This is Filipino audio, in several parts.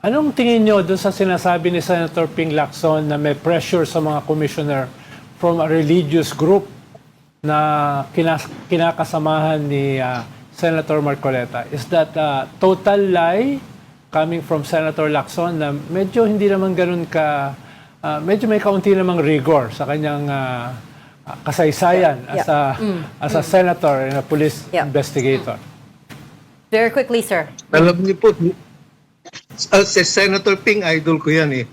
Anong tingin nyo doon sa sinasabi ni Senator Ping Lacson na may pressure sa mga commissioner from a religious group na kinakasamahan ni Senator Marcoleta? Is that a total lie coming from Senator Lacson na medyo hindi naman ganun medyo may kaunti namang rigor sa kanyang kasaysayan as a senator and a police investigator? Very quickly, sir. Alam niyo po, si Senator Ping, idol ko yan eh.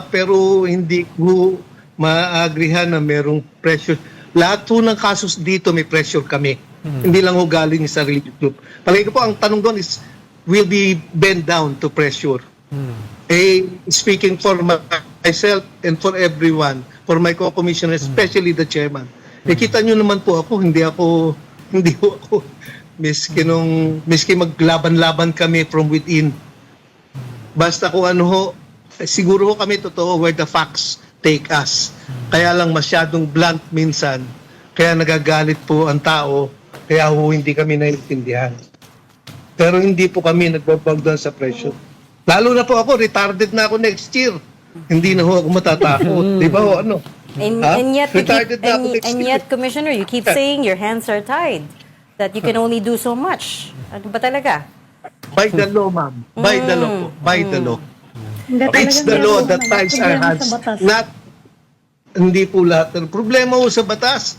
Pero hindi ko maagrihan na merong pressure. Lahat po ng kasos dito may pressure kami. Hindi lang ho galing sa religious group. Palagi ko po, ang tanong doon is, will be bend down to pressure. Speaking for myself and for everyone, for my co-commissioner, especially the chairman. Kita nyo naman po ako, hindi ako, miski maglaban-laban kami from within. Basta kung ano ho, siguro ho kami totoo where the facts take us. Kaya lang masyadong blunt minsan, kaya nagagalit po ang tao, kaya ho hindi kami naiintindihan. Pero hindi po kami nagbabag doon sa pressure. Lalo na po ako, retarded na ako next year. Hindi na ho ako matatakot. Di ba ho, ano? And yet, Retarded na ako next year. Commissioner, you keep saying your hands are tied. That you can only do so much. Ano ba talaga? By the law, ma'am. By the law po. By the law. It's the law that ties our hands. Not, hindi po lahat. Problema po sa batas.